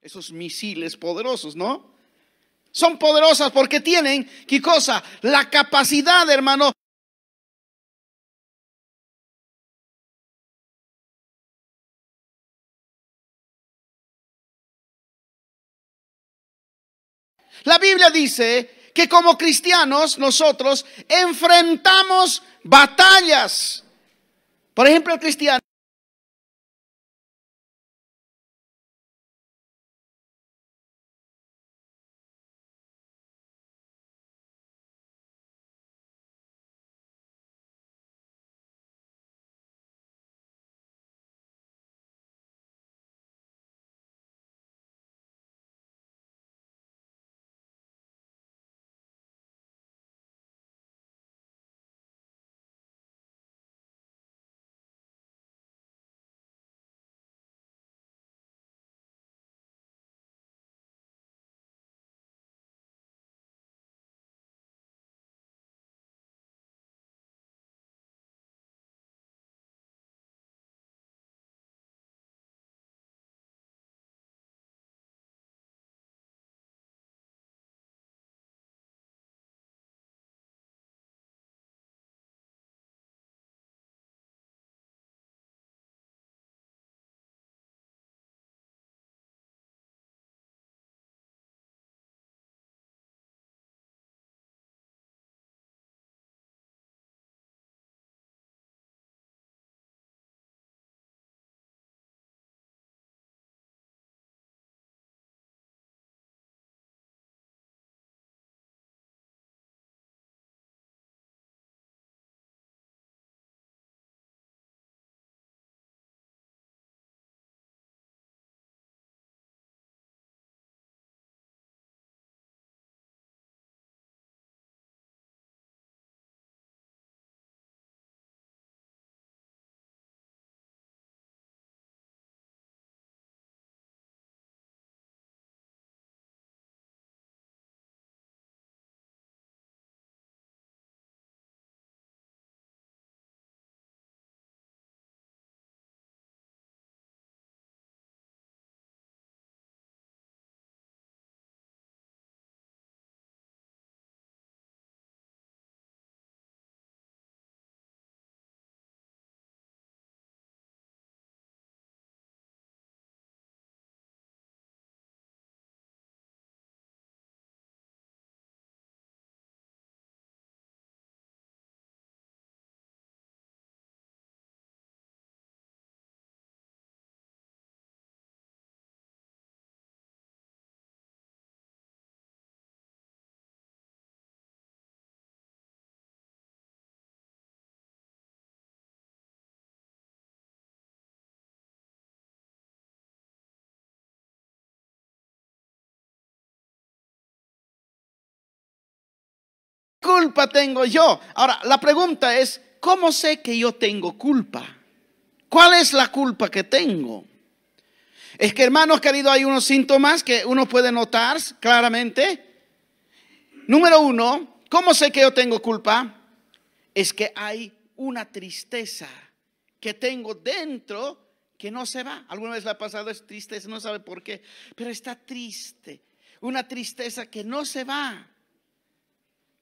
Esos misiles poderosos, ¿no? Son poderosas porque tienen, ¿qué cosa? La capacidad, hermano. La Biblia dice que como cristianos nosotros enfrentamos batallas. Por ejemplo, el cristiano. ¿Culpa tengo yo? Ahora, la pregunta es, ¿cómo sé que yo tengo culpa? ¿Cuál es la culpa que tengo? Es que, hermanos queridos, hay unos síntomas que uno puede notar claramente. Número uno, ¿cómo sé que yo tengo culpa? Es que hay una tristeza que tengo dentro que no se va. Alguna vez le ha pasado es tristeza, no sabe por qué, pero está triste. Una tristeza que no se va.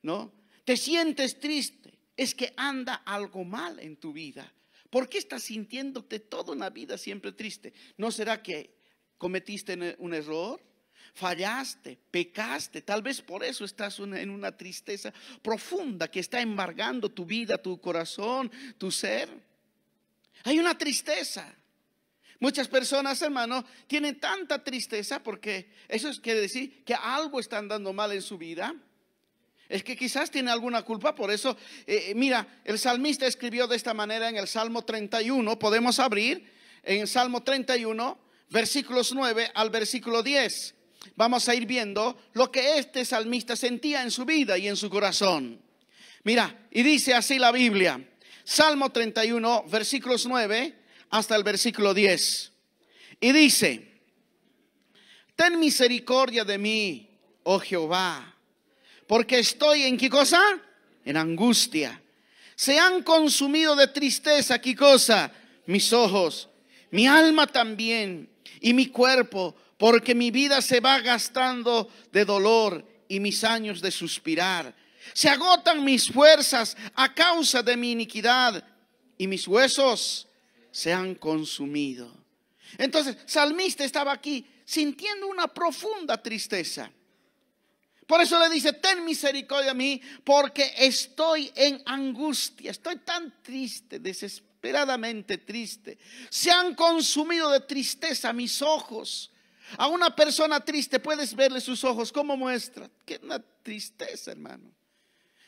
¿No? Te sientes triste, es que anda algo mal en tu vida. ¿Por qué estás sintiéndote toda una vida siempre triste? ¿No será que cometiste un error? Fallaste, pecaste, tal vez por eso estás en una tristeza profunda que está embargando tu vida, tu corazón, tu ser. Hay una tristeza. Muchas personas, hermano, tienen tanta tristeza porque eso quiere decir que algo está andando mal en su vida. Es que quizás tiene alguna culpa, por eso, mira, el salmista escribió de esta manera en el Salmo 31, podemos abrir en el Salmo 31, versículos 9 al versículo 10. Vamos a ir viendo lo que este salmista sentía en su vida y en su corazón. Mira, y dice así la Biblia, Salmo 31, versículos 9 hasta el versículo 10. Y dice, ten misericordia de mí, oh Jehová, porque estoy en ¿qué cosa? En angustia. Se han consumido de tristeza, ¿qué cosa? Mis ojos, mi alma también y mi cuerpo, porque mi vida se va gastando de dolor y mis años de suspirar. Se agotan mis fuerzas a causa de mi iniquidad y mis huesos se han consumido. Entonces, salmista estaba aquí sintiendo una profunda tristeza. Por eso le dice: ten misericordia de mí, porque estoy en angustia. Estoy tan triste, desesperadamente triste. Se han consumido de tristeza mis ojos. A una persona triste puedes verle sus ojos, ¿cómo muestra? Que una tristeza, hermano.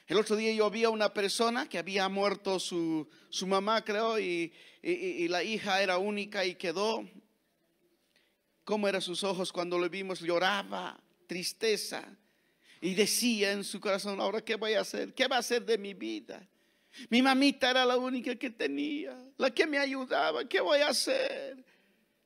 El otro día yo vi a una persona que había muerto su mamá, creo, y la hija era única y quedó. ¿Cómo eran sus ojos cuando lo vimos? Lloraba, tristeza. Y decía en su corazón: ahora ¿qué voy a hacer? ¿Qué va a hacer de mi vida? Mi mamita era la única que tenía, la que me ayudaba. ¿Qué voy a hacer?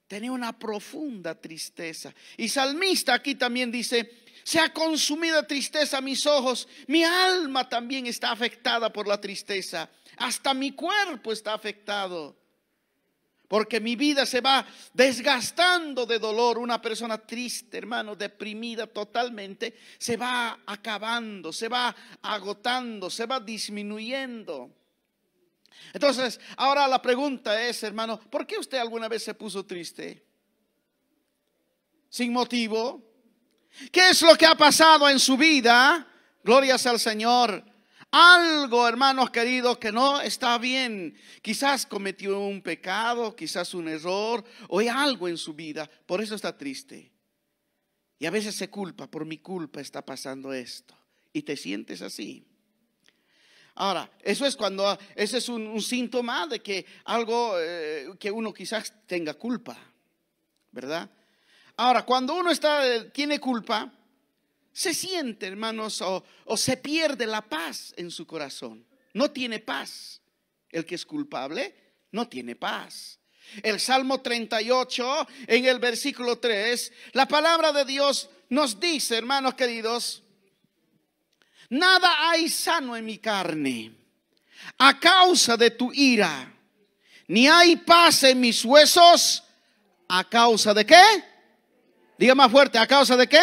Tenía una profunda tristeza. Y salmista aquí también dice: se ha consumido de tristeza mis ojos. Mi alma también está afectada por la tristeza. Hasta mi cuerpo está afectado, porque mi vida se va desgastando de dolor. Una persona triste, hermano, deprimida totalmente, se va acabando, se va agotando, se va disminuyendo. Entonces, ahora la pregunta es, hermano, ¿por qué usted alguna vez se puso triste? ¿Sin motivo? ¿Qué es lo que ha pasado en su vida? Glorias al Señor. Algo, hermanos queridos, que no está bien. Quizás cometió un pecado, quizás un error, o hay algo en su vida. Por eso está triste. Y a veces se culpa: por mi culpa está pasando esto. Y te sientes así. Ahora, ese es un síntoma de que algo, que uno quizás tenga culpa, ¿verdad? Ahora, cuando uno tiene culpa, se siente, hermanos, o se pierde la paz en su corazón. No tiene paz. El que es culpable no tiene paz. El Salmo 38, en el versículo 3, la palabra de Dios nos dice, hermanos queridos: nada hay sano en mi carne a causa de tu ira, ni hay paz en mis huesos a causa de ¿qué? Diga más fuerte: ¿a causa de qué?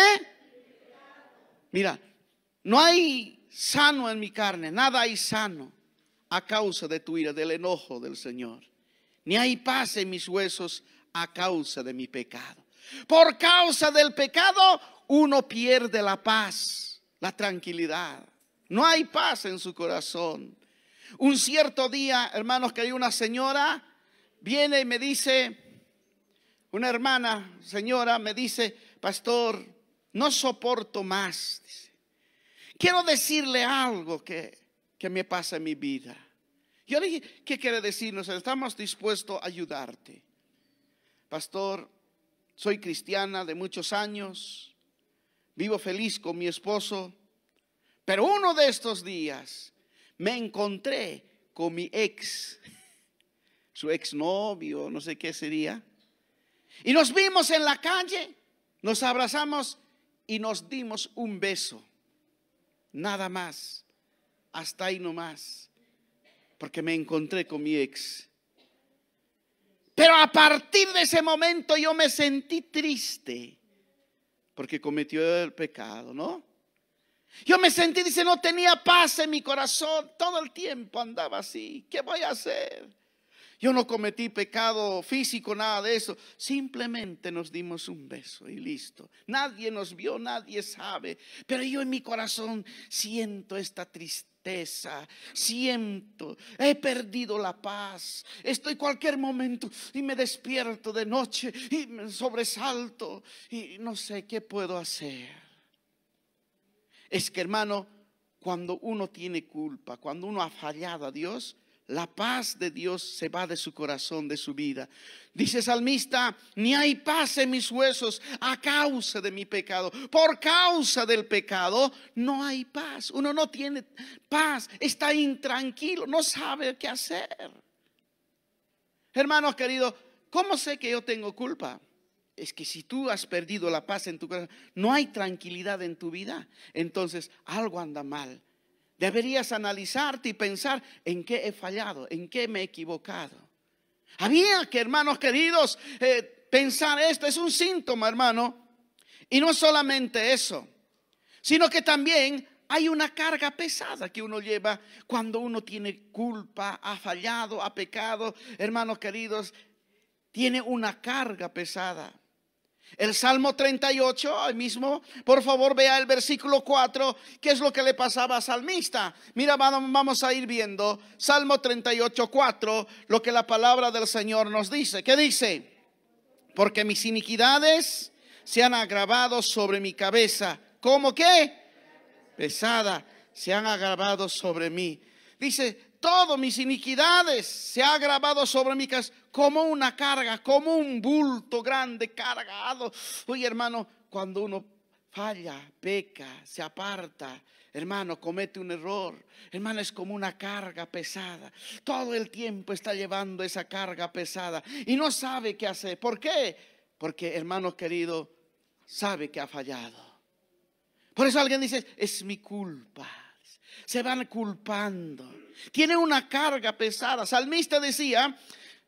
Mira, no hay sano en mi carne, nada hay sano a causa de tu ira, del enojo del Señor. Ni hay paz en mis huesos a causa de mi pecado. Por causa del pecado uno pierde la paz, la tranquilidad. No hay paz en su corazón. Un cierto día, hermanos, que hay una señora, viene y me dice, una hermana, señora, me dice: pastor, no soporto más. Dice, quiero decirle algo que me pasa en mi vida. Yo le dije: ¿qué quiere decirnos? Estamos dispuestos a ayudarte. Pastor, soy cristiana de muchos años, vivo feliz con mi esposo, pero uno de estos días me encontré con mi ex, su exnovio, no sé qué sería, y nos vimos en la calle, nos abrazamos y nos dimos un beso. Nada más, hasta ahí nomás, porque me encontré con mi ex. Pero a partir de ese momento yo me sentí triste, porque cometió el pecado, ¿no? Yo me sentí, dice, no tenía paz en mi corazón, todo el tiempo andaba así. ¿Qué voy a hacer? Yo no cometí pecado físico, nada de eso. Simplemente nos dimos un beso y listo. Nadie nos vio, nadie sabe. Pero yo en mi corazón siento esta tristeza. Siento, he perdido la paz. Estoy cualquier momento y me despierto de noche y me sobresalto y no sé qué puedo hacer. Es que, hermano, cuando uno tiene culpa, cuando uno ha fallado a Dios, la paz de Dios se va de su corazón, de su vida. Dice el salmista: ni hay paz en mis huesos a causa de mi pecado. Por causa del pecado no hay paz. Uno no tiene paz, está intranquilo, no sabe qué hacer. Hermanos queridos, ¿cómo sé que yo tengo culpa? Es que si tú has perdido la paz en tu corazón, no hay tranquilidad en tu vida, entonces algo anda mal. Deberías analizarte y pensar: ¿en qué he fallado? ¿En qué me he equivocado? Había que, hermanos queridos, pensar esto, es un síntoma, hermano. Y no solamente eso, sino que también hay una carga pesada que uno lleva cuando uno tiene culpa, ha fallado, ha pecado. Hermanos queridos, tiene una carga pesada. El Salmo 38, ahí mismo, por favor vea el versículo 4, ¿qué es lo que le pasaba al salmista? Mira, vamos a ir viendo Salmo 38, 4, lo que la palabra del Señor nos dice. ¿Qué dice? Porque mis iniquidades se han agravado sobre mi cabeza. ¿Cómo qué? Pesada, se han agravado sobre mí. Dice, todas mis iniquidades se han agravado sobre mi cabeza como una carga, como un bulto grande cargado. Oye, hermano, cuando uno falla, peca, se aparta, hermano, comete un error, hermano, es como una carga pesada. Todo el tiempo está llevando esa carga pesada y no sabe qué hacer. ¿Por qué? Porque, hermano querido, sabe que ha fallado. Por eso alguien dice, es mi culpa. Se van culpando. Tiene una carga pesada. Salmista decía,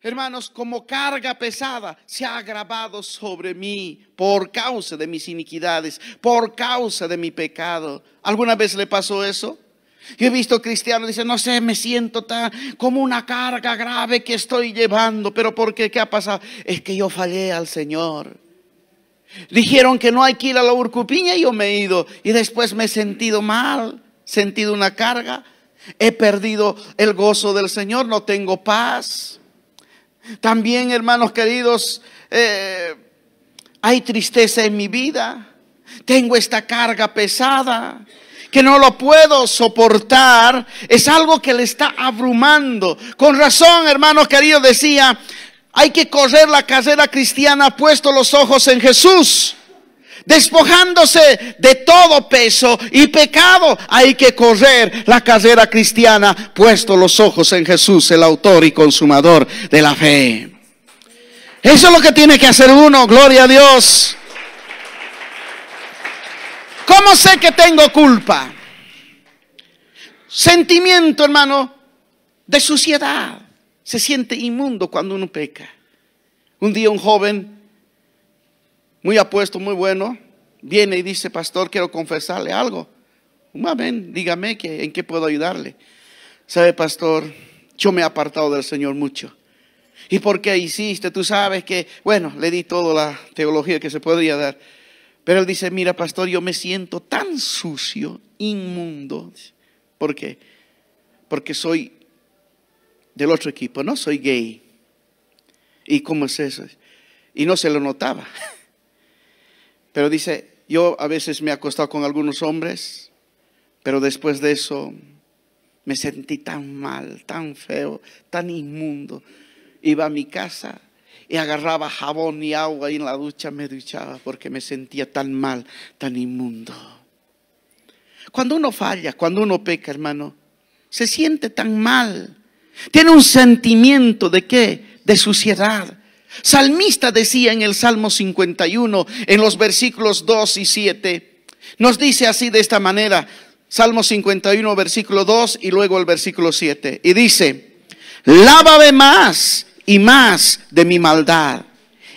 hermanos, como carga pesada se ha agravado sobre mí por causa de mis iniquidades, por causa de mi pecado. ¿Alguna vez le pasó eso? Yo he visto cristianos que dicen, no sé, me siento tan como una carga grave que estoy llevando. ¿Pero por qué? ¿Qué ha pasado? Es que yo fallé al Señor. Dijeron que no hay que ir a la Urcupiña y yo me he ido. Y después me he sentido mal, sentido una carga. He perdido el gozo del Señor, no tengo paz. También, hermanos queridos, hay tristeza en mi vida. Tengo esta carga pesada que no lo puedo soportar. Es algo que le está abrumando. Con razón, hermanos queridos, decía, hay que correr la carrera cristiana puesto los ojos en Jesús. Despojándose de todo peso y pecado, hay que correr la carrera cristiana puesto los ojos en Jesús, el autor y consumador de la fe. Eso es lo que tiene que hacer uno, gloria a Dios. ¿Cómo sé que tengo culpa? Sentimiento, hermano, de suciedad. Se siente inmundo cuando uno peca. Un día un joven muy apuesto, muy bueno, viene y dice, pastor, quiero confesarle algo. Amén, dígame en qué puedo ayudarle. Sabe, pastor, yo me he apartado del Señor mucho. ¿Y por qué hiciste? Tú sabes que, bueno, le di toda la teología que se podría dar. Pero él dice, mira, pastor, yo me siento tan sucio, inmundo. ¿Por qué? Porque soy del otro equipo, no soy gay. ¿Y cómo es eso? Y no se lo notaba. Pero dice, yo a veces me he acostado con algunos hombres, pero después de eso me sentí tan mal, tan feo, tan inmundo. Iba a mi casa y agarraba jabón y agua y en la ducha me duchaba porque me sentía tan mal, tan inmundo. Cuando uno falla, cuando uno peca, hermano, se siente tan mal. Tiene un sentimiento de ¿qué? De suciedad. Salmista decía en el Salmo 51, en los versículos 2 y 7, nos dice así de esta manera, Salmo 51, versículo 2 y luego el versículo 7, y dice, lávame más y más de mi maldad,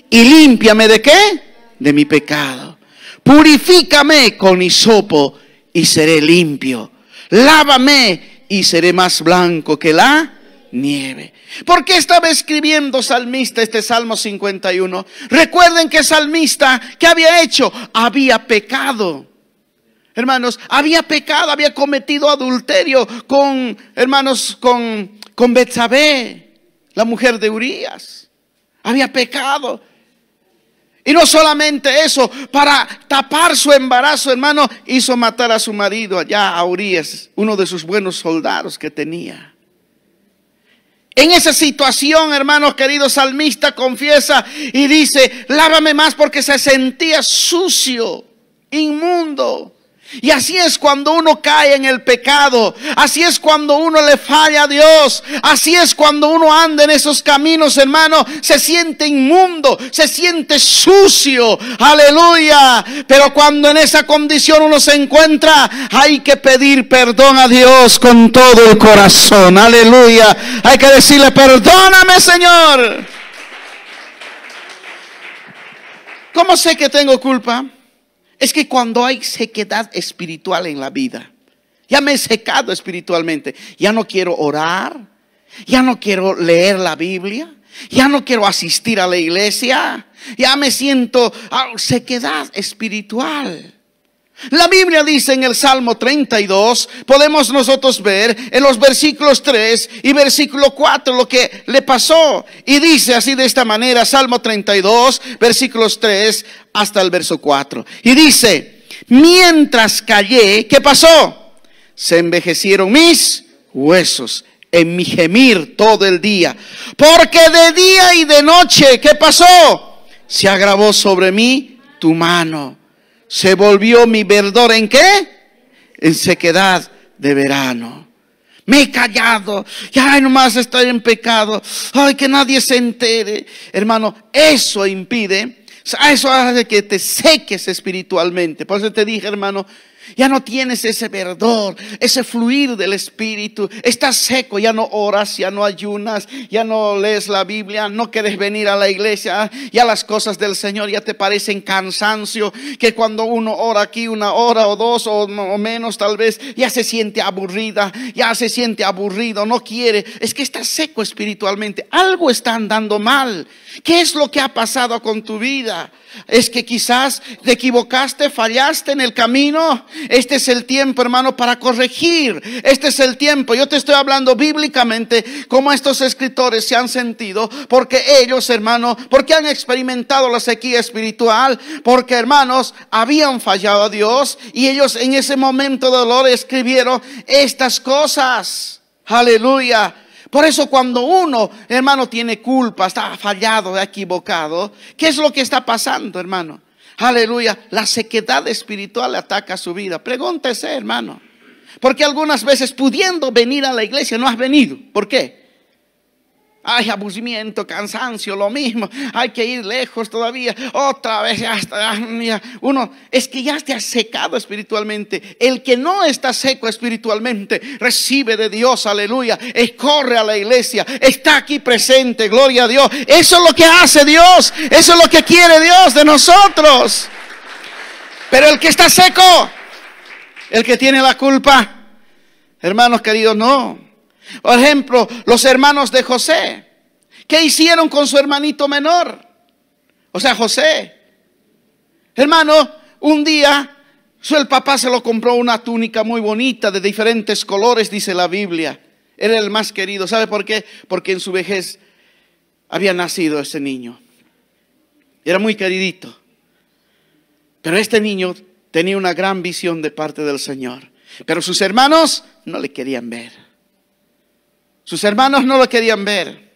y límpiame ¿de qué? De mi pecado. Purifícame con hisopo y seré limpio. Lávame y seré más blanco que la nieve. ¿Por qué estaba escribiendo salmista este Salmo 51? Recuerden que salmista, ¿qué había hecho? Había pecado. Hermanos, había pecado, había cometido adulterio con, hermanos, con Betsabé, la mujer de Urías. Había pecado. Y no solamente eso, para tapar su embarazo, hermano, hizo matar a su marido allá, a Urías, uno de sus buenos soldados que tenía. En esa situación, hermanos queridos, salmista confiesa y dice, lávame más porque se sentía sucio, inmundo. Y así es cuando uno cae en el pecado, así es cuando uno le falla a Dios, así es cuando uno anda en esos caminos, hermano, se siente inmundo, se siente sucio, aleluya. Pero cuando en esa condición uno se encuentra, hay que pedir perdón a Dios con todo el corazón, aleluya. Hay que decirle, perdóname, Señor. ¿Cómo sé que tengo culpa? Es que cuando hay sequedad espiritual en la vida, ya me he secado espiritualmente, ya no quiero orar, ya no quiero leer la Biblia, ya no quiero asistir a la iglesia, ya me siento sequedad espiritual. La Biblia dice en el Salmo 32, podemos nosotros ver en los versículos 3 y versículo 4 lo que le pasó. Y dice así de esta manera, Salmo 32, versículos 3 hasta el verso 4. Y dice, mientras callé, ¿qué pasó? Se envejecieron mis huesos en mi gemir todo el día. Porque de día y de noche, ¿qué pasó? Se agravó sobre mí tu mano. Se volvió mi verdor ¿en qué? En sequedad de verano. Me he callado, ya nomás estoy en pecado, ay, que nadie se entere. Hermano, eso impide, eso hace que te seques espiritualmente. Por eso te dije, hermano, ya no tienes ese verdor, ese fluir del Espíritu. Estás seco, ya no oras, ya no ayunas, ya no lees la Biblia, no quieres venir a la iglesia. Ya las cosas del Señor ya te parecen cansancio, que cuando uno ora aquí una hora o dos o menos tal vez, ya se siente aburrida, ya se siente aburrido, no quiere. Es que estás seco espiritualmente, algo está andando mal. ¿Qué es lo que ha pasado con tu vida? Es que quizás te equivocaste, fallaste en el camino. Este es el tiempo, hermano, para corregir. Este es el tiempo. Yo te estoy hablando bíblicamente cómo estos escritores se han sentido, porque ellos, hermano, porque han experimentado la sequía espiritual, porque, hermanos, habían fallado a Dios y ellos en ese momento de dolor escribieron estas cosas. Aleluya. Por eso cuando uno, hermano, tiene culpa, está fallado, equivocado, ¿qué es lo que está pasando, hermano? Aleluya, la sequedad espiritual ataca su vida. Pregúntese, hermano, porque algunas veces pudiendo venir a la iglesia no has venido. ¿Por qué? Hay aburrimiento, cansancio, lo mismo. Hay que ir lejos todavía. Otra vez uno es que ya te has secado espiritualmente. El que no está seco espiritualmente recibe de Dios, aleluya. Corre a la iglesia, está aquí presente, gloria a Dios. Eso es lo que hace Dios. Eso es lo que quiere Dios de nosotros. Pero el que está seco, el que tiene la culpa, hermanos queridos, no. Por ejemplo, los hermanos de José, ¿qué hicieron con su hermanito menor? O sea, José. Hermano, un día el papá se lo compró una túnica muy bonita de diferentes colores, dice la Biblia. Era el más querido. ¿Sabe por qué? Porque en su vejez había nacido ese niño. Era muy queridito. Pero este niño tenía una gran visión de parte del Señor. Pero sus hermanos no le querían ver. Sus hermanos no lo querían ver.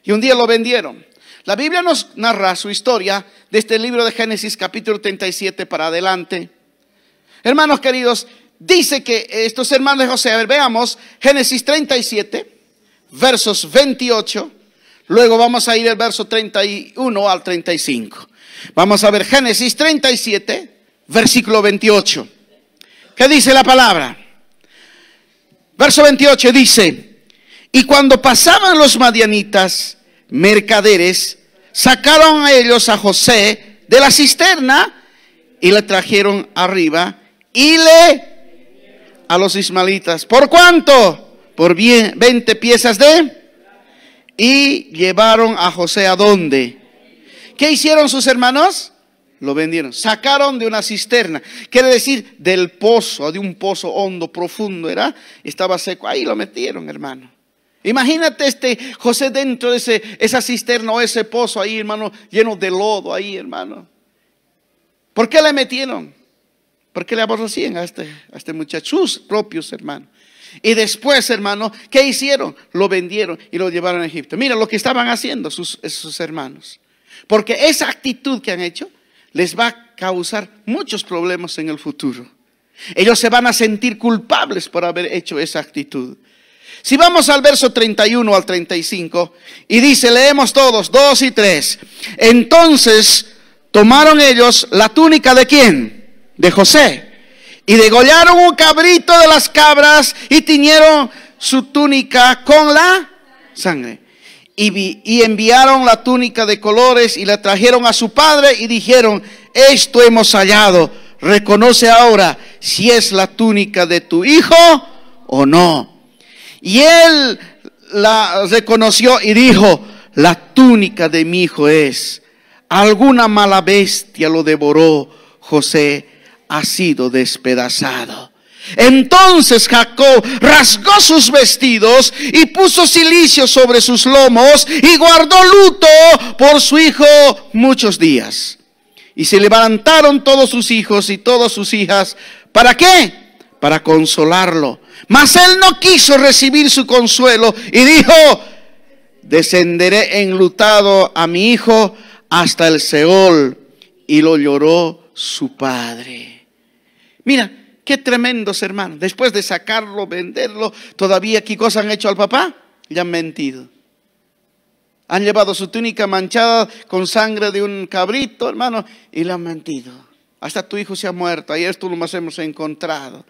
Y un día lo vendieron. La Biblia nos narra su historia desde el libro de Génesis capítulo 37 para adelante. Hermanos queridos, dice que estos hermanos de José, a ver, veamos Génesis 37, versos 28. Luego vamos a ir al verso 31 al 35. Vamos a ver Génesis 37, versículo 28. ¿Qué dice la palabra? Verso 28 dice: y cuando pasaban los madianitas, mercaderes, sacaron a ellos a José de la cisterna y le trajeron arriba y a los ismaelitas. ¿Por cuánto? Por 20 piezas y llevaron a José ¿a dónde? ¿Qué hicieron sus hermanos? Lo vendieron, sacaron de una cisterna, quiere decir del pozo, de un pozo hondo, profundo, estaba seco, ahí lo metieron, hermano. Imagínate José dentro de esa cisterna o ese pozo ahí, hermano, lleno de lodo ahí, hermano. ¿Por qué le metieron? ¿Por qué le aborrecían a este muchacho? Sus propios hermanos. Y después, hermano, ¿qué hicieron? Lo vendieron y lo llevaron a Egipto. Mira lo que estaban haciendo sus hermanos. Porque esa actitud que han hecho les va a causar muchos problemas en el futuro. Ellos se van a sentir culpables por haber hecho esa actitud. Si vamos al verso 31 al 35, y dice, leemos todos, 2 y 3. Entonces tomaron ellos la túnica ¿de quién? De José. Y degollaron un cabrito de las cabras y tiñeron su túnica con la sangre. y enviaron la túnica de colores y la trajeron a su padre y dijeron: esto hemos hallado, reconoce ahora si es la túnica de tu hijo o no. Y él la reconoció y dijo: la túnica de mi hijo es. Alguna mala bestia lo devoró. José ha sido despedazado. Entonces Jacob rasgó sus vestidos y puso cilicio sobre sus lomos y guardó luto por su hijo muchos días. Y se levantaron todos sus hijos y todas sus hijas. ¿Para qué? Para consolarlo. Mas él no quiso recibir su consuelo y dijo: descenderé enlutado a mi hijo hasta el Seol. Y lo lloró su padre. Mira, qué tremendos, hermanos. Después de sacarlo, venderlo, todavía ¿qué cosa han hecho al papá? Le han mentido. Han llevado su túnica manchada con sangre de un cabrito, hermano, y le han mentido. Hasta tu hijo se ha muerto. Ayer tú lo más hemos encontrado.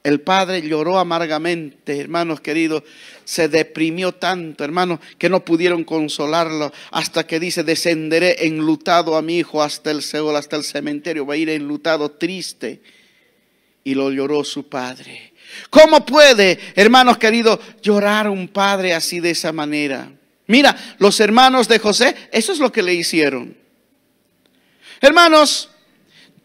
El padre lloró amargamente, hermanos queridos. Se deprimió tanto, hermanos, que no pudieron consolarlo. Hasta que dice: descenderé enlutado a mi hijo hasta el Seol, hasta el cementerio. Va a ir enlutado, triste. Y lo lloró su padre. ¿Cómo puede, hermanos queridos, llorar un padre así de esa manera? Mira, los hermanos de José, eso es lo que le hicieron. Hermanos,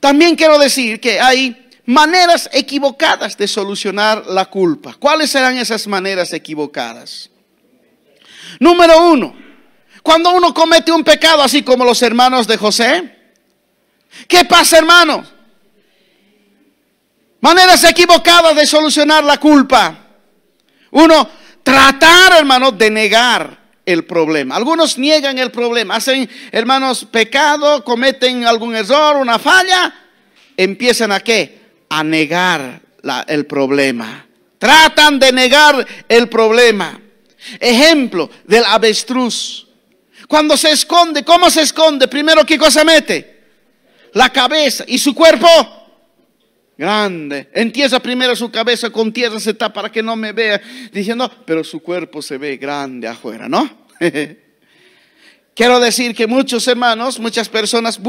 también quiero decir que hay maneras equivocadas de solucionar la culpa. ¿Cuáles serán esas maneras equivocadas? Número 1, cuando uno comete un pecado así como los hermanos de José, ¿qué pasa, hermano? Maneras equivocadas de solucionar la culpa. Uno, tratar, hermano, de negar el problema. Algunos niegan el problema, hacen, hermanos, pecado, cometen algún error, una falla, empiezan a ¿qué? A negar el problema. Tratan de negar el problema. Ejemplo del avestruz. Cuando se esconde, ¿cómo se esconde? Primero, ¿qué cosa mete? La cabeza. ¿Y su cuerpo? Grande. Entierra primero su cabeza con tierra, se tapa para que no me vea, diciendo, pero su cuerpo se ve grande afuera, ¿no? Quiero decir que muchos hermanos, muchas personas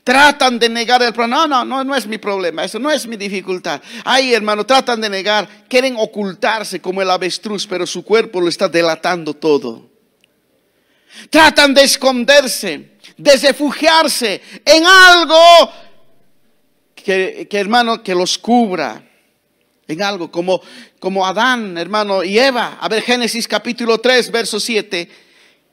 tratan de negar el problema. No es mi problema, eso no es mi dificultad. Ay, hermano, tratan de negar, quieren ocultarse como el avestruz, pero su cuerpo lo está delatando todo. Tratan de esconderse, de refugiarse en algo que hermano, que los cubra. En algo como Adán, hermano, y Eva. A ver, Génesis capítulo 3, verso 7.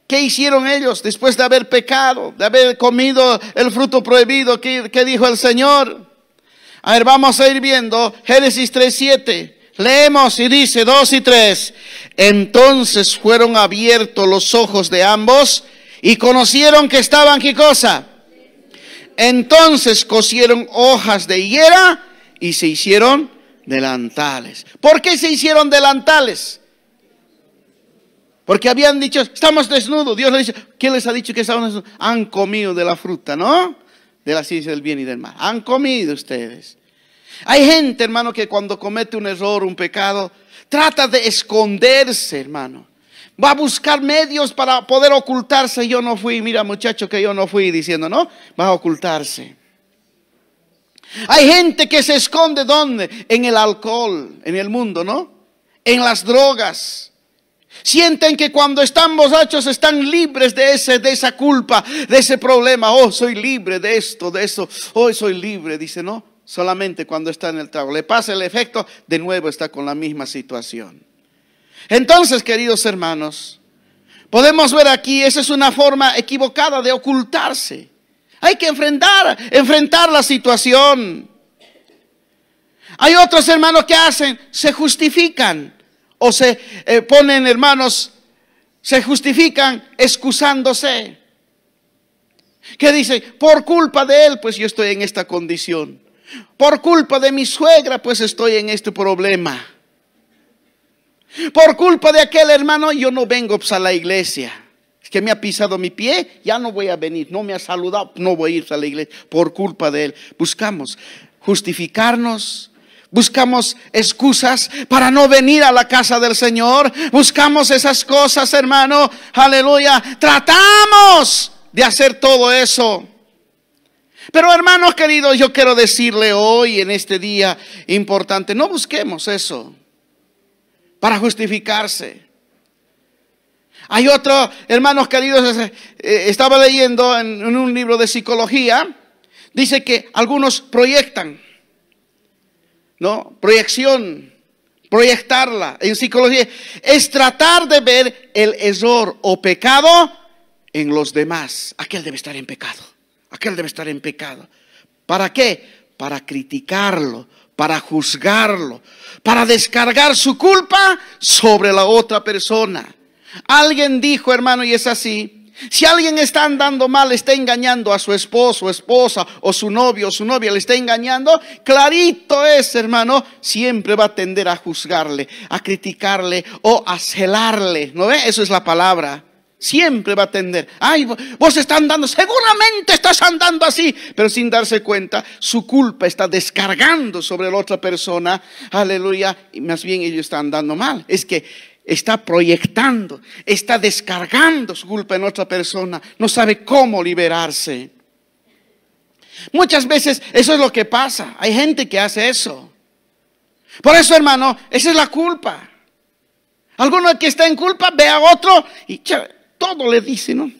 ¿Qué hicieron ellos después de haber pecado, de haber comido el fruto prohibido? ¿Qué dijo el Señor? A ver, vamos a ir viendo Génesis 3, 7. Leemos y dice 2 y 3. Entonces fueron abiertos los ojos de ambos y conocieron que estaban, ¿qué cosa? Entonces cosieron hojas de higuera y se hicieron delantales. ¿Por qué se hicieron delantales? Porque habían dicho, estamos desnudos. Dios les dice, ¿quién les ha dicho que estaban desnudos? Han comido de la fruta, ¿no? De la ciencia del bien y del mal. Han comido ustedes. Hay gente, hermano, que cuando comete un error, un pecado, trata de esconderse, hermano. Va a buscar medios para poder ocultarse. Yo no fui, mira muchacho que yo no fui, diciendo, ¿no? Va a ocultarse. Hay gente que se esconde, ¿dónde? En el alcohol, en el mundo, ¿no? En las drogas. Sienten que cuando están borrachos están libres de esa culpa, de ese problema. Oh, soy libre de esto, de eso. Hoy soy libre, dice, ¿no? Solamente cuando está en el trago. Le pasa el efecto, de nuevo está con la misma situación. Entonces, queridos hermanos, podemos ver aquí, esa es una forma equivocada de ocultarse. Hay que enfrentar la situación. Hay otros hermanos que hacen, se justifican o se ponen, hermanos, se justifican excusándose. Que dice, por culpa de él, pues yo estoy en esta condición. Por culpa de mi suegra, pues estoy en este problema. Por culpa de aquel hermano, yo no vengo a la iglesia. Es que me ha pisado mi pie, ya no voy a venir. No me ha saludado, no voy a ir a la iglesia. Por culpa de él. Buscamos justificarnos, Buscamos excusas para no venir a la casa del Señor. Buscamos esas cosas, hermano. Aleluya. Tratamos de hacer todo eso. Pero hermanos queridos, yo quiero decirle hoy en este día importante, no busquemos eso para justificarse. Hay otro, hermanos queridos, estaba leyendo en un libro de psicología, dice que algunos proyectan, ¿no? Proyección, proyectarla en psicología es tratar de ver el error o pecado en los demás. Aquel debe estar en pecado, aquel debe estar en pecado. ¿Para qué? Para criticarlo, para juzgarlo, para descargar su culpa sobre la otra persona. Alguien dijo, hermano, y es así: si alguien está andando mal, está engañando a su esposo, esposa, o su novio o su novia le está engañando, clarito es, hermano, siempre va a tender a juzgarle, a criticarle o a celarle. ¿No ve? Eso es la palabra. Siempre va a tender. Ay, vos estás andando, seguramente estás andando así, pero sin darse cuenta, su culpa está descargando sobre la otra persona. Aleluya. Y más bien ellos están andando mal. Es que está proyectando, está descargando su culpa en otra persona. No sabe cómo liberarse. Muchas veces eso es lo que pasa. Hay gente que hace eso. Por eso, hermano, esa es la culpa. Alguno que está en culpa ve a otro y todo le dice, ¿no?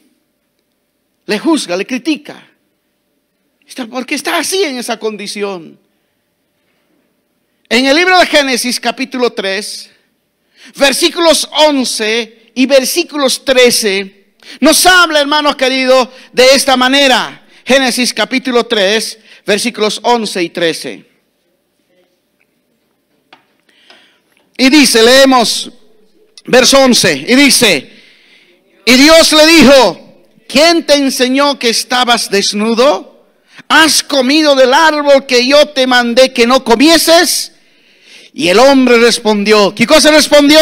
Le juzga, le critica. Porque está así en esa condición. En el libro de Génesis capítulo 3, versículos 11 y versículos 13, nos habla, hermanos queridos, de esta manera. Génesis capítulo 3, versículos 11 y 13. Y dice, leemos verso 11, y dice: y Dios le dijo, ¿quién te enseñó que estabas desnudo? ¿Has comido del árbol que yo te mandé que no comieses? Y el hombre respondió, ¿qué cosa respondió?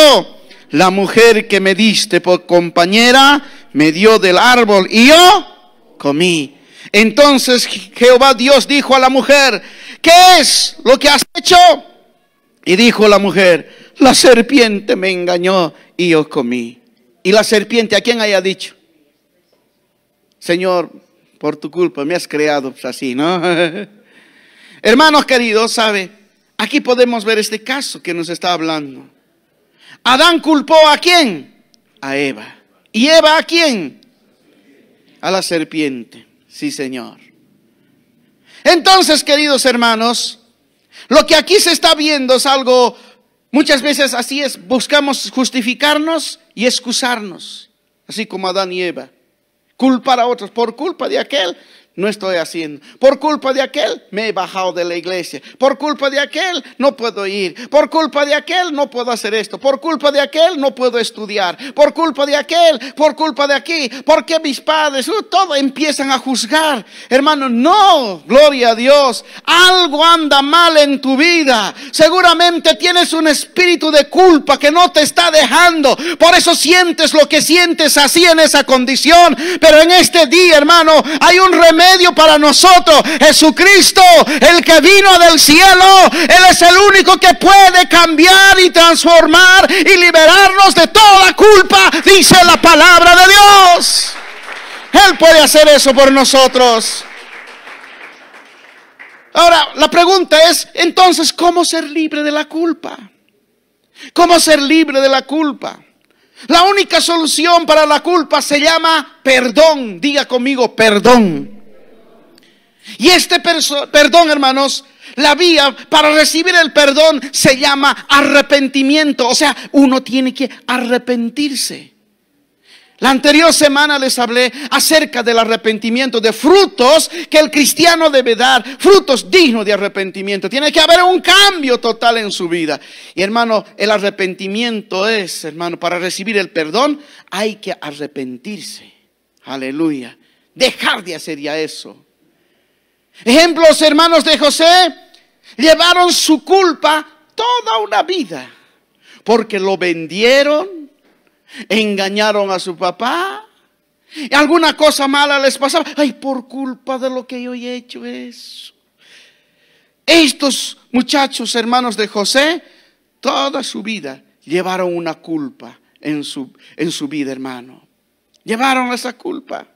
La mujer que me diste por compañera me dio del árbol y yo comí. Entonces Jehová Dios dijo a la mujer, ¿qué es lo que has hecho? Y dijo la mujer, la serpiente me engañó y yo comí. Y la serpiente, ¿a quién haya dicho? Señor, por tu culpa me has creado así, ¿no? Hermanos queridos, ¿sabe? Aquí podemos ver este caso que nos está hablando. Adán culpó ¿a quién? A Eva. ¿Y Eva a quién? A la serpiente. Sí, Señor. Entonces, queridos hermanos, lo que aquí se está viendo es algo, muchas veces así es, buscamos justificarnos y excusarnos, así como Adán y Eva. Culpar a otros, por culpa de aquel no estoy haciendo, por culpa de aquel me he bajado de la iglesia, por culpa de aquel no puedo ir, por culpa de aquel no puedo hacer esto, por culpa de aquel no puedo estudiar, por culpa de aquel, por culpa de aquí, porque mis padres, todo empiezan a juzgar. Hermano, no, gloria a Dios, algo anda mal en tu vida, seguramente tienes un espíritu de culpa que no te está dejando, por eso sientes lo que sientes así en esa condición. Pero en este día, hermano, hay un remedio para nosotros. Jesucristo, el que vino del cielo, Él es el único que puede cambiar y transformar y liberarnos de toda culpa, dice la palabra de Dios. Él puede hacer eso por nosotros. Ahora, la pregunta es, entonces, ¿cómo ser libre de la culpa? ¿Cómo ser libre de la culpa? La única solución para la culpa se llama perdón. Diga conmigo, perdón. Y este perdón, hermanos, la vía para recibir el perdón se llama arrepentimiento. O sea, uno tiene que arrepentirse. La anterior semana les hablé acerca del arrepentimiento, de frutos que el cristiano debe dar, frutos dignos de arrepentimiento. Tiene que haber un cambio total en su vida. Y hermano, el arrepentimiento es, hermano, para recibir el perdón hay que arrepentirse. Aleluya. Dejar de hacer ya eso. Ejemplos, hermanos, de José, llevaron su culpa toda una vida, porque lo vendieron, engañaron a su papá, y alguna cosa mala les pasaba. Ay, por culpa de lo que yo he hecho eso. Estos muchachos, hermanos de José, toda su vida llevaron una culpa en su vida, hermano. Llevaron esa culpa.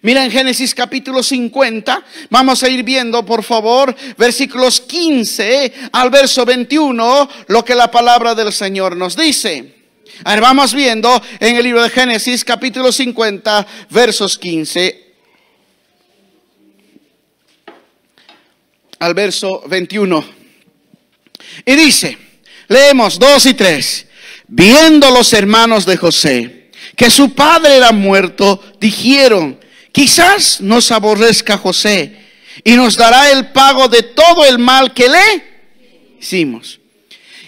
Mira en Génesis capítulo 50, vamos a ir viendo por favor versículos 15 al verso 21, lo que la palabra del Señor nos dice. A ver, vamos viendo en el libro de Génesis capítulo 50, versos 15 al verso 21. Y dice, leemos 2 y 3. Viendo los hermanos de José que su padre era muerto, dijeron: quizás nos aborrezca José y nos dará el pago de todo el mal que le hicimos.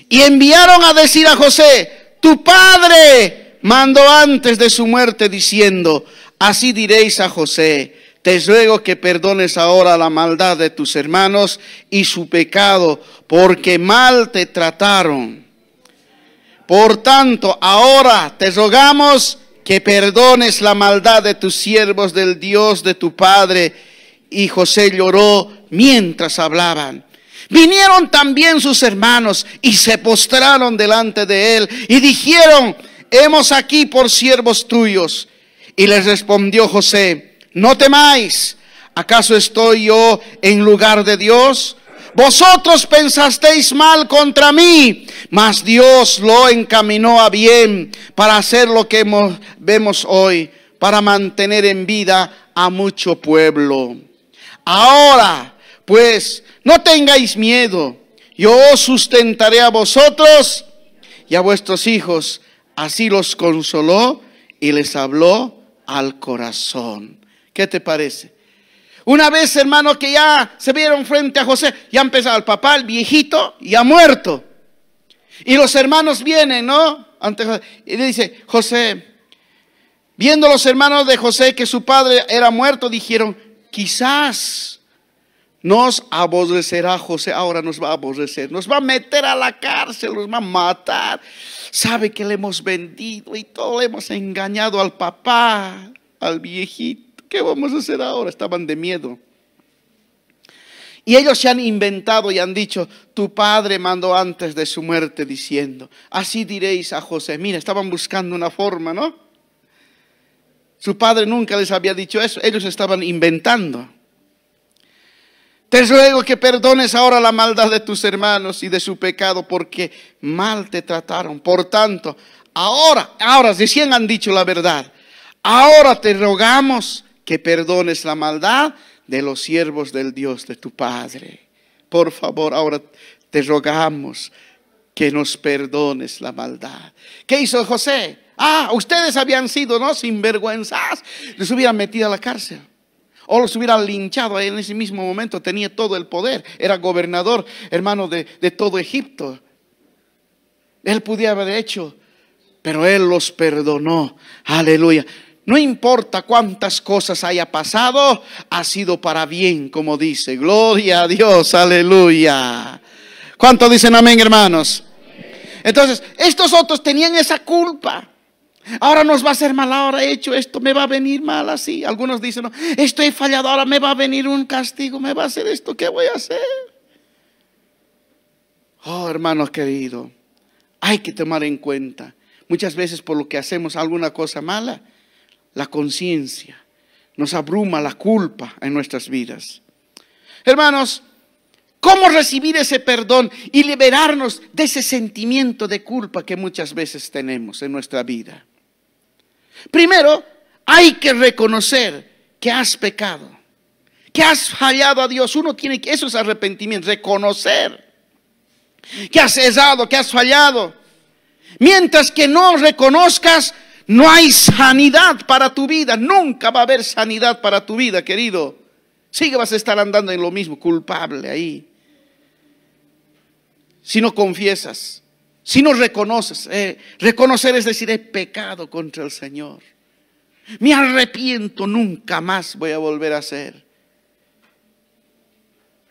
Y enviaron a decir a José: tu padre mandó antes de su muerte diciendo: así diréis a José, te ruego que perdones ahora la maldad de tus hermanos y su pecado, porque mal te trataron. Por tanto, ahora te rogamos que perdones la maldad de tus siervos del Dios de tu padre. Y José lloró mientras hablaban. Vinieron también sus hermanos y se postraron delante de él y dijeron: hemos aquí por siervos tuyos. Y les respondió José: no temáis, ¿acaso estoy yo en lugar de Dios? Vosotros pensasteis mal contra mí, mas Dios lo encaminó a bien para hacer lo que vemos hoy, para mantener en vida a mucho pueblo. Ahora, pues, no tengáis miedo, yo os sustentaré a vosotros y a vuestros hijos. Así los consoló y les habló al corazón. ¿Qué te parece? Una vez, hermano, que ya se vieron frente a José, ya empezaba el papá, el viejito, ya muerto. Y los hermanos vienen, ¿no? Y le dice José, viendo los hermanos de José que su padre era muerto, dijeron: quizás nos aborrecerá José. Ahora nos va a aborrecer, nos va a meter a la cárcel, nos va a matar. Sabe que le hemos vendido y todo, le hemos engañado al papá, al viejito. ¿Qué vamos a hacer ahora? Estaban de miedo. Y ellos se han inventado y han dicho: tu padre mandó antes de su muerte diciendo, así diréis a José. Mira, estaban buscando una forma, ¿no? Su padre nunca les había dicho eso, ellos estaban inventando. Te ruego que perdones ahora la maldad de tus hermanos y de su pecado, porque mal te trataron. Por tanto, ahora recién han dicho la verdad. Ahora te rogamos que perdones la maldad de los siervos del Dios de tu Padre. Por favor, ahora te rogamos que nos perdones la maldad. ¿Qué hizo José? Ustedes habían sido, ¿no?, sinvergüenzas. Les hubieran metido a la cárcel. O los hubieran linchado. En ese mismo momento tenía todo el poder. Era gobernador, hermano, de todo Egipto. Él podía haber hecho, pero él los perdonó. Aleluya. No importa cuántas cosas haya pasado, ha sido para bien, como dice. Gloria a Dios, aleluya. ¿Cuántos dicen amén, hermanos? Entonces, estos otros tenían esa culpa. Ahora nos va a hacer mal, ahora he hecho esto, me va a venir mal así. Algunos dicen: no, esto he fallado, ahora me va a venir un castigo, me va a hacer esto, ¿qué voy a hacer? Oh, hermanos queridos, hay que tomar en cuenta. Muchas veces por lo que hacemos alguna cosa mala, la conciencia nos abruma, la culpa en nuestras vidas. Hermanos, ¿cómo recibir ese perdón y liberarnos de ese sentimiento de culpa que muchas veces tenemos en nuestra vida? Primero, hay que reconocer que has pecado, que has fallado a Dios. Uno tiene que, eso es arrepentimiento, reconocer que has errado, que has fallado. Mientras que no reconozcas, no hay sanidad para tu vida. Nunca va a haber sanidad para tu vida, querido. Sigue, vas a estar andando en lo mismo, culpable ahí. Si no confiesas, si no reconoces, reconocer es decir: he pecado contra el Señor. Me arrepiento, nunca más voy a volver a hacer.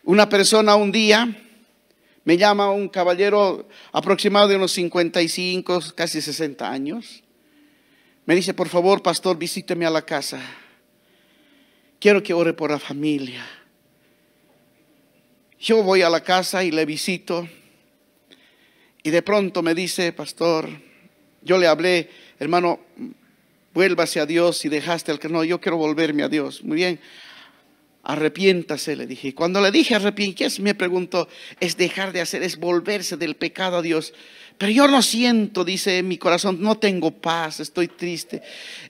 Una persona un día me llama, un caballero aproximado de unos 55, casi 60 años. Me dice: por favor, pastor, visíteme a la casa. Quiero que ore por la familia. Yo voy a la casa y le visito. Y de pronto me dice, pastor, yo le hablé, hermano, vuélvase a Dios si dejaste el que no, yo quiero volverme a Dios. Muy bien, arrepiéntase, le dije. Cuando le dije arrepiéntase, me preguntó, es dejar de hacer, es volverse del pecado a Dios. Pero yo no siento, dice en mi corazón, no tengo paz, estoy triste.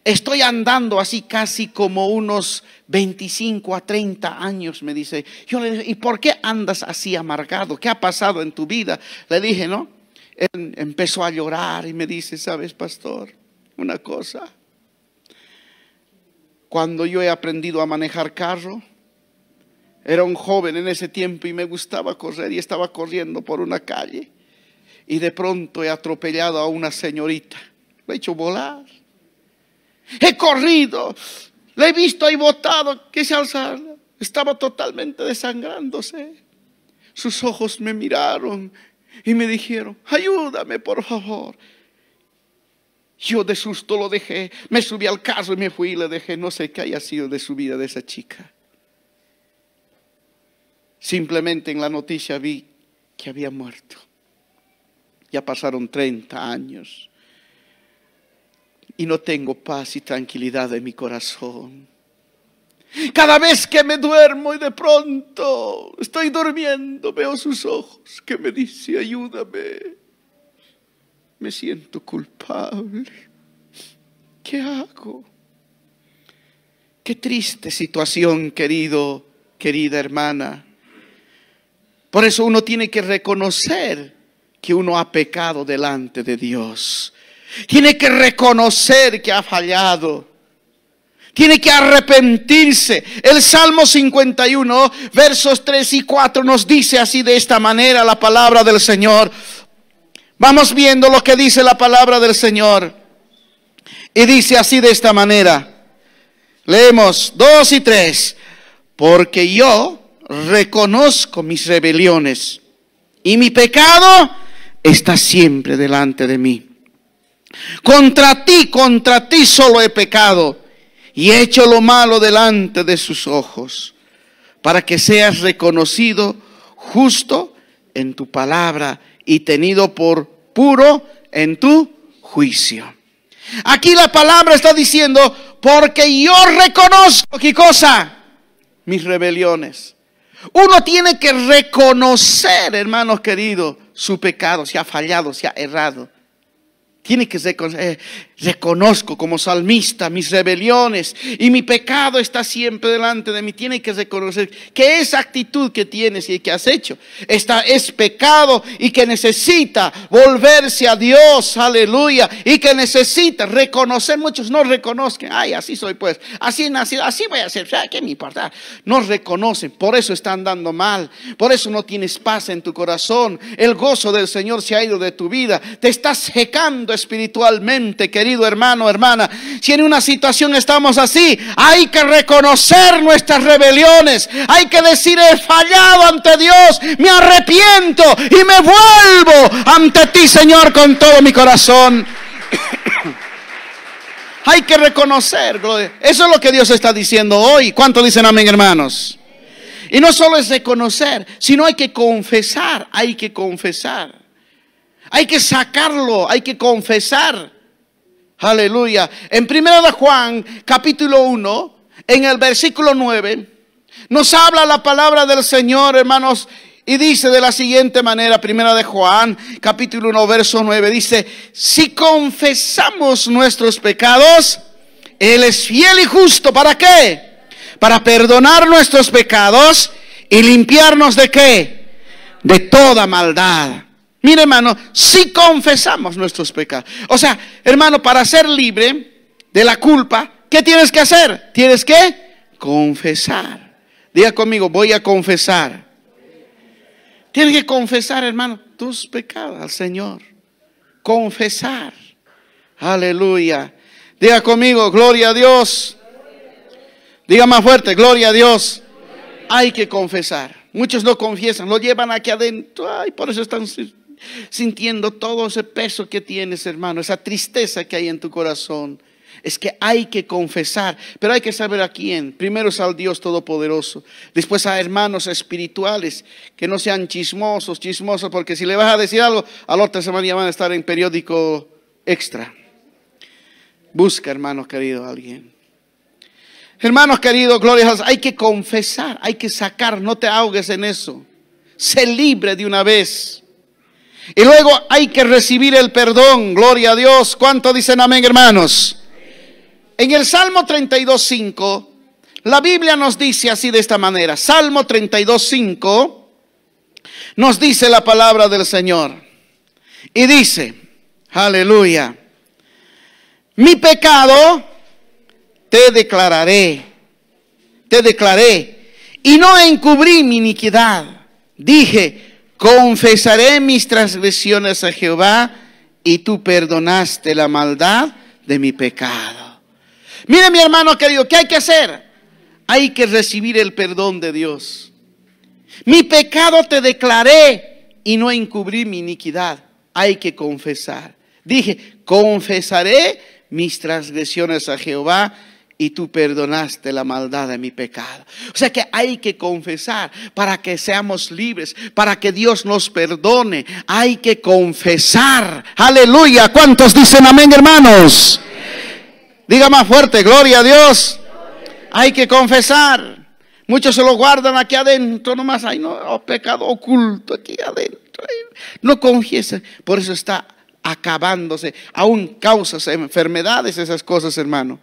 Estoy andando así casi como unos 25 a 30 años, me dice. Yo le dije, ¿y por qué andas así amargado? ¿Qué ha pasado en tu vida? Le dije, ¿no? Él empezó a llorar y me dice, ¿sabes, pastor? Una cosa. Cuando yo he aprendido a manejar carro, era un joven en ese tiempo y me gustaba correr y estaba corriendo por una calle. Y de pronto he atropellado a una señorita. Le he hecho volar. He corrido. Le he visto ahí botado. Quise alzarla. Estaba totalmente desangrándose. Sus ojos me miraron y me dijeron, ayúdame por favor. Yo de susto lo dejé. Me subí al carro y me fui y le dejé. No sé qué haya sido de su vida de esa chica. Simplemente en la noticia vi que había muerto. Ya pasaron 30 años y no tengo paz y tranquilidad en mi corazón. Cada vez que me duermo y de pronto estoy durmiendo, veo sus ojos que me dice, ayúdame. Me siento culpable. ¿Qué hago? Qué triste situación, querida hermana. Por eso uno tiene que reconocer que uno ha pecado delante de Dios. Tiene que reconocer que ha fallado. Tiene que arrepentirse. El Salmo 51, versos 3 y 4 nos dice así de esta manera la palabra del Señor. Vamos viendo lo que dice la palabra del Señor. Y dice así de esta manera. Leemos 2 y 3. Porque yo reconozco mis rebeliones y mi pecado está siempre delante de mí. Contra ti solo he pecado y he hecho lo malo delante de sus ojos, para que seas reconocido justo en tu palabra y tenido por puro en tu juicio. Aquí la palabra está diciendo, porque yo reconozco, ¿qué cosa? Mis rebeliones. Uno tiene que reconocer, hermanos queridos, su pecado, si ha fallado, si ha errado. Tiene que reconocer, reconozco como salmista mis rebeliones y mi pecado está siempre delante de mí. Tiene que reconocer que esa actitud que tienes y que has hecho es pecado y que necesita volverse a Dios, aleluya, y que necesita reconocer. Muchos no reconocen, ay, así soy pues, así nací, así voy a ser, ¿qué me importa? No reconocen, por eso están dando mal, por eso no tienes paz en tu corazón. El gozo del Señor se ha ido de tu vida, te estás secando espiritualmente, querido hermano, hermana. Si en una situación estamos así, hay que reconocer nuestras rebeliones, hay que decir, he fallado ante Dios, me arrepiento y me vuelvo ante ti, Señor, con todo mi corazón. Hay que reconocer, eso es lo que Dios está diciendo hoy. ¿Cuántos dicen amén, hermanos? Y no solo es reconocer, sino hay que confesar, hay que confesar. Hay que sacarlo, hay que confesar. Aleluya. En 1 de Juan, capítulo 1, en el versículo 9, nos habla la palabra del Señor, hermanos, y dice de la siguiente manera, 1 de Juan, capítulo 1, verso 9, dice, si confesamos nuestros pecados, Él es fiel y justo, ¿para qué? Para perdonar nuestros pecados y limpiarnos ¿de qué? De toda maldad. Mire, hermano, si confesamos nuestros pecados. O sea, hermano, para ser libre de la culpa, ¿qué tienes que hacer? Tienes que confesar. Diga conmigo, voy a confesar. Tienes que confesar, hermano, tus pecados al Señor. Confesar. Aleluya. Diga conmigo, gloria a Dios. Diga más fuerte, gloria a Dios. Hay que confesar. Muchos no confiesan, lo llevan aquí adentro. Ay, por eso están sintiendo todo ese peso que tienes, hermano, esa tristeza que hay en tu corazón. Es que hay que confesar, pero hay que saber a quién. Primero es al Dios Todopoderoso, después a hermanos espirituales, que no sean chismosos, porque si le vas a decir algo, a la otra semana ya van a estar en periódico extra. Busca, hermanos queridos, a alguien. Hermanos queridos, gloria a Dios, hay que confesar, hay que sacar, no te ahogues en eso. Sé libre de una vez. Y luego hay que recibir el perdón, gloria a Dios. ¿Cuánto dicen amén, hermanos? En el Salmo 32:5, la Biblia nos dice así de esta manera. Salmo 32:5 nos dice la palabra del Señor. Y dice, aleluya, mi pecado te declaré, y no encubrí mi iniquidad. Dije, confesaré mis transgresiones a Jehová, y tú perdonaste la maldad de mi pecado. Mire, mi hermano querido, ¿qué hay que hacer? Hay que recibir el perdón de Dios. Mi pecado te declaré y no encubrí mi iniquidad. Hay que confesar. Dije, confesaré mis transgresiones a Jehová, y tú perdonaste la maldad de mi pecado. O sea que hay que confesar para que seamos libres, para que Dios nos perdone. Hay que confesar. Aleluya. ¿Cuántos dicen amén, hermanos? Diga más fuerte, gloria a Dios. Hay que confesar. Muchos se lo guardan aquí adentro nomás. Ay, no, pecado oculto aquí adentro. No confiesen. Por eso está acabándose. Aún causas enfermedades, esas cosas, hermano.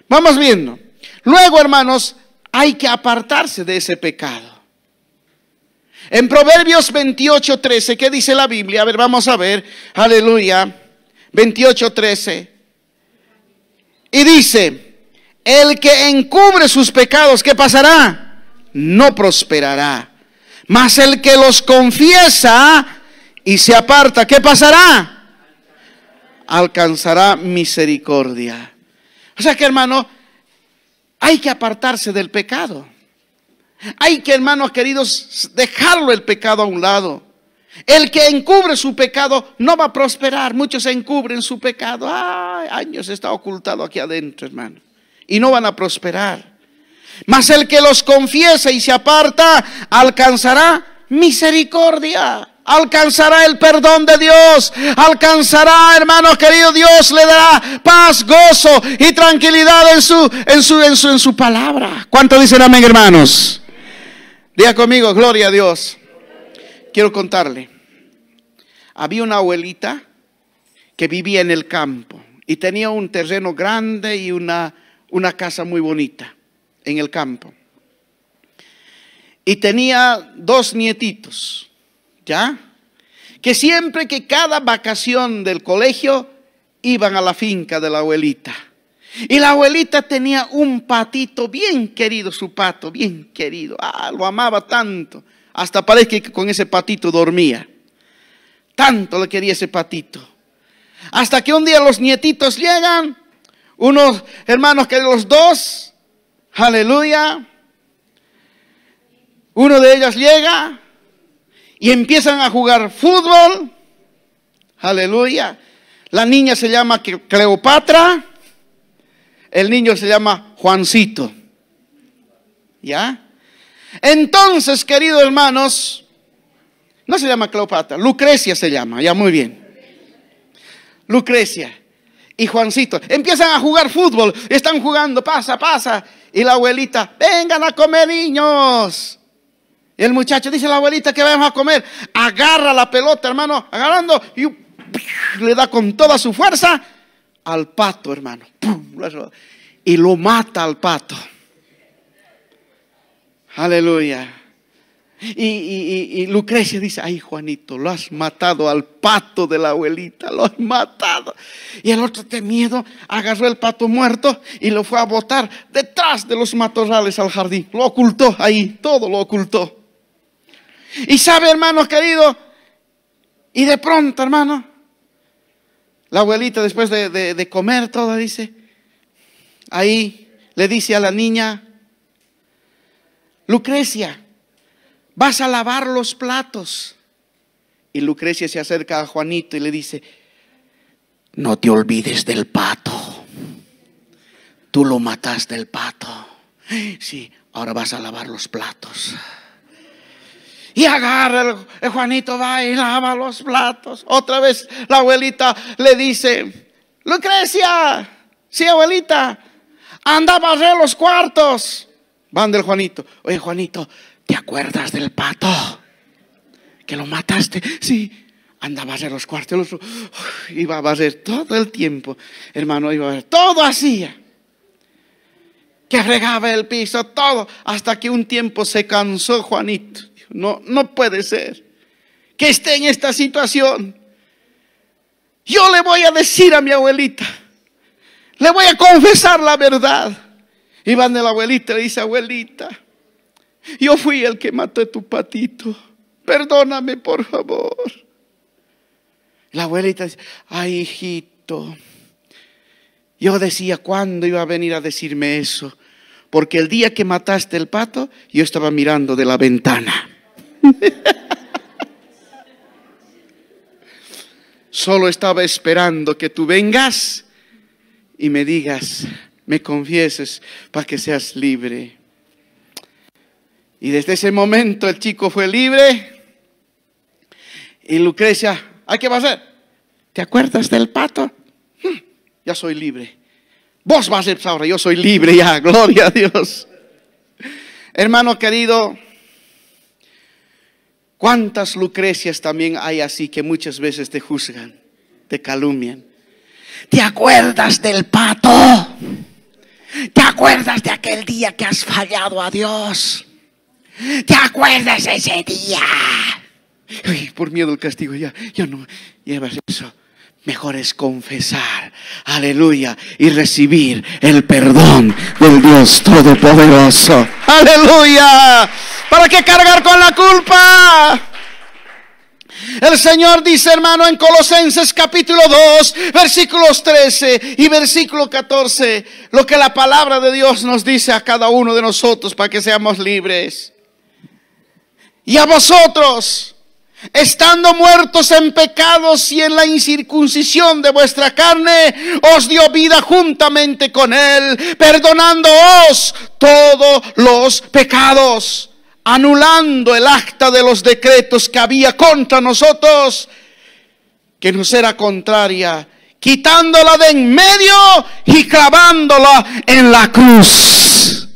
Vamos viendo. Luego, hermanos, hay que apartarse de ese pecado. En Proverbios 28:13, ¿qué dice la Biblia? A ver, vamos a ver. Aleluya. 28:13. Y dice, el que encubre sus pecados, ¿qué pasará? No prosperará. Mas el que los confiesa y se aparta, ¿qué pasará? Alcanzará misericordia. O sea que, hermano, hay que apartarse del pecado. Hay que, hermanos queridos, dejarlo el pecado a un lado. El que encubre su pecado no va a prosperar. Muchos encubren su pecado. Ay, años está ocultado aquí adentro, hermano. Y no van a prosperar. Mas el que los confiesa y se aparta, alcanzará misericordia. Alcanzará el perdón de Dios. Alcanzará, hermanos queridos, Dios le dará paz, gozo y tranquilidad en su palabra. ¿Cuánto dicen amén, hermanos? Diga conmigo, gloria a Dios. Quiero contarle. Había una abuelita que vivía en el campo y tenía un terreno grande y una casa muy bonita en el campo. Y tenía 2 nietitos, ¿ya? Que siempre, que cada vacación del colegio iban a la finca de la abuelita. Y la abuelita tenía un patito bien querido, su pato bien querido. Lo amaba tanto. Hasta parece que con ese patito dormía. Tanto le quería ese patito. Hasta que un día los nietitos llegan. Unos hermanos que los 2. Aleluya. Uno de ellos llega. Y empiezan a jugar fútbol. Aleluya. La niña se llama Cleopatra. El niño se llama Juancito. ¿Ya? Entonces, queridos hermanos, no se llama Cleopatra, Lucrecia se llama, ya muy bien. Lucrecia y Juancito empiezan a jugar fútbol, están jugando, pasa, y la abuelita, vengan a comer, niños. Y el muchacho dice a la abuelita que vamos a comer, agarra la pelota, hermano, agarrando, y le da con toda su fuerza al pato, hermano, y lo mata al pato. Aleluya. Y Lucrecia dice, ay, Juanito, lo has matado al pato de la abuelita, lo has matado. Y el otro, de miedo, agarró el pato muerto y lo fue a botar detrás de los matorrales al jardín. Lo ocultó ahí, todo lo ocultó. Y sabe, hermano querido, y de pronto, hermano, la abuelita, después de comer todo, dice, ahí le dice a la niña, Lucrecia, vas a lavar los platos. Y Lucrecia se acerca a Juanito y le dice, no te olvides del pato. tú lo mataste el pato. Sí, ahora vas a lavar los platos. Y agarra el Juanito, va y lava los platos. Otra vez la abuelita le dice: Lucrecia, sí abuelita, anda a barrer los cuartos. Van del Juanito: oye Juanito, ¿te acuerdas del pato que lo mataste? Sí, anda a barrer los cuartos. El otro iba a barrer todo el tiempo, hermano, iba a barrer, todo hacía, que fregaba el piso, todo, hasta que un tiempo se cansó Juanito. No puede ser que esté en esta situación. Yo le voy a decir a mi abuelita, le voy a confesar la verdad. Y van de la abuelita y le dice: abuelita, yo fui el que mató a tu patito, perdóname por favor. La abuelita dice: ay hijito, yo decía cuándo iba a venir a decirme eso, porque el día que mataste el pato yo estaba mirando de la ventana. Solo estaba esperando que tú vengas y me digas, me confieses, para que seas libre. Y desde ese momento el chico fue libre. Y Lucrecia: ¿hay qué va a hacer? ¿Te acuerdas del pato? Ya soy libre. Vos vas a ser ahora, yo soy libre ya, gloria a Dios. Hermano querido, ¿cuántas Lucrecias también hay así que muchas veces te juzgan, te calumnian? ¿Te acuerdas del pato? ¿Te acuerdas de aquel día que has fallado a Dios? ¿Te acuerdas de ese día? Uy, por miedo al castigo ya no llevas eso. Mejor es confesar, aleluya, y recibir el perdón del Dios Todopoderoso. Aleluya. ¿Para qué cargar con la culpa? El Señor dice, hermano, en Colosenses capítulo 2, versículos 13 y versículo 14, lo que la palabra de Dios nos dice a cada uno de nosotros para que seamos libres. Y a vosotros, estando muertos en pecados y en la incircuncisión de vuestra carne, os dio vida juntamente con Él, perdonándoos todos los pecados, anulando el acta de los decretos que había contra nosotros, que nos era contraria, quitándola de en medio y clavándola en la cruz.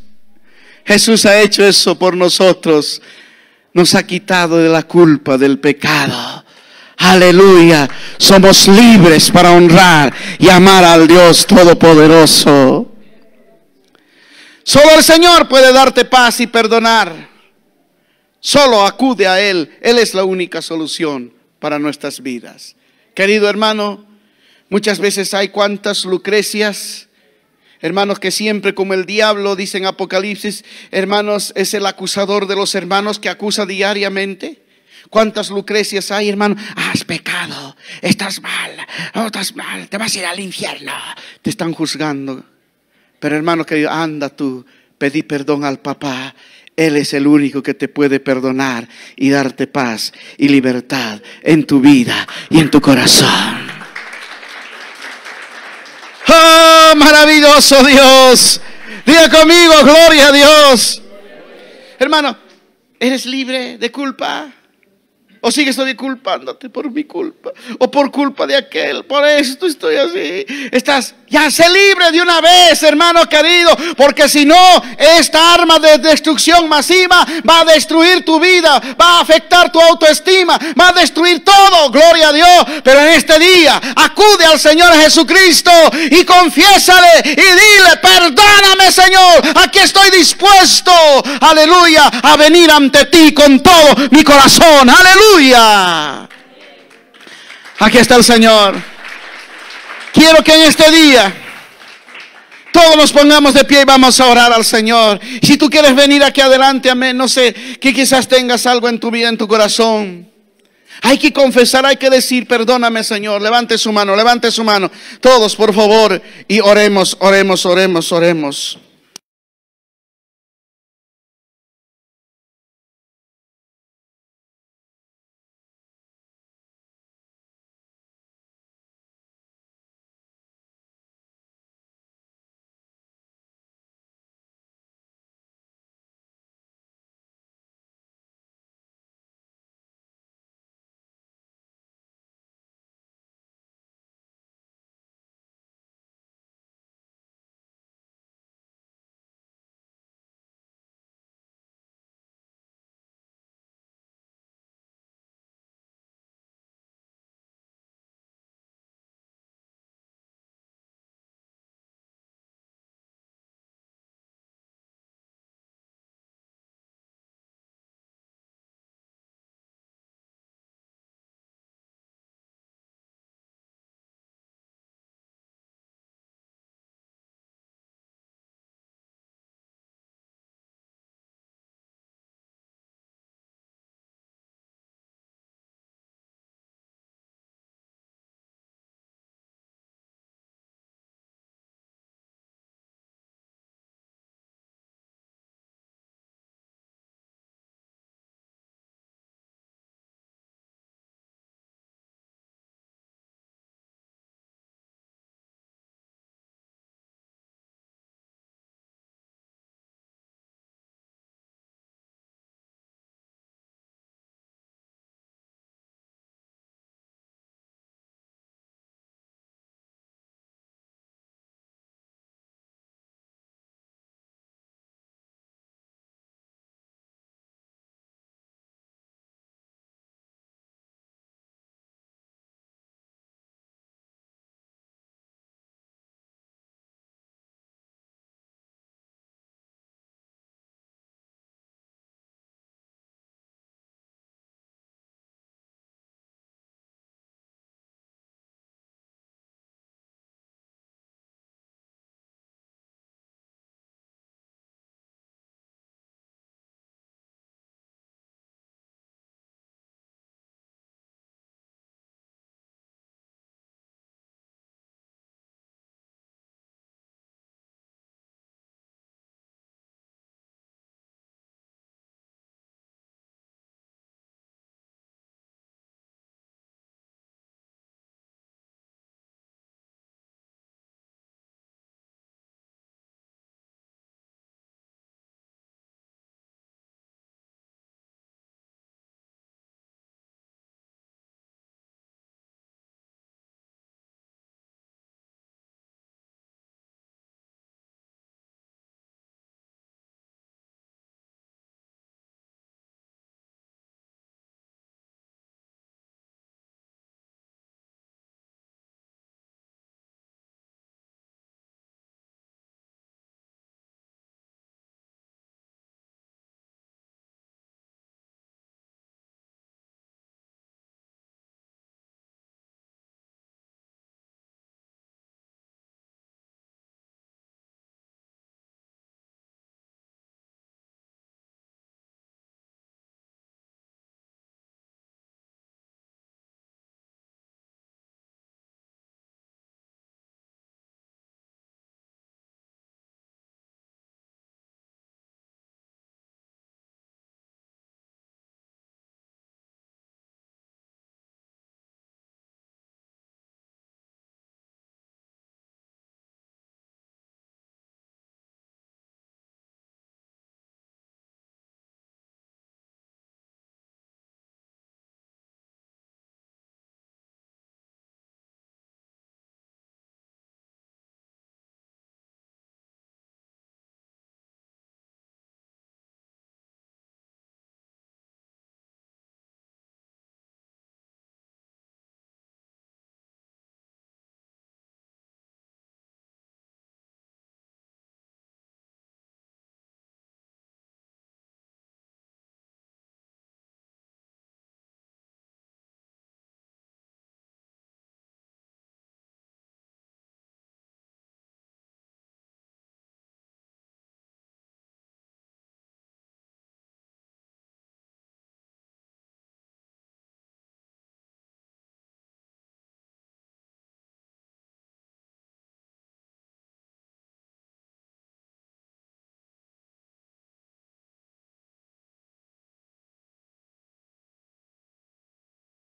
Jesús ha hecho eso por nosotros. Nos ha quitado de la culpa del pecado. Aleluya. Somos libres para honrar y amar al Dios Todopoderoso. Solo el Señor puede darte paz y perdonar. Solo acude a Él. Él es la única solución para nuestras vidas. Querido hermano, muchas veces hay cuantas Lucrecias, hermanos, que siempre como el diablo, dice en Apocalipsis, hermanos, es el acusador de los hermanos que acusa diariamente. ¿Cuántas Lucrecias hay, hermano? Has pecado, estás mal, te vas a ir al infierno. Te están juzgando. Pero hermano querido, anda tú, pedí perdón al papá. Él es el único que te puede perdonar y darte paz y libertad en tu vida y en tu corazón. ¡Oh, maravilloso Dios! Diga conmigo, gloria a Dios. Hermano, ¿eres libre de culpa? ¿O sigues todavía culpándote por mi culpa? ¿O por culpa de aquel? Por esto estoy así. Ya sé libre de una vez, hermano querido. Porque si no, esta arma de destrucción masiva va a destruir tu vida. Va a afectar tu autoestima. Va a destruir todo, gloria a Dios. Pero en este día, acude al Señor Jesucristo y confiésale y dile: perdóname, Señor. Aquí estoy dispuesto, aleluya, a venir ante ti con todo mi corazón. Aleluya. Aquí está el Señor. Quiero que en este día todos nos pongamos de pie y vamos a orar al Señor. Si tú quieres venir aquí adelante, amén, no sé, que quizás tengas algo en tu vida, en tu corazón. Hay que confesar, hay que decir: perdóname, Señor. Levante su mano, levante su mano. Todos, por favor, y oremos, oremos, oremos, oremos.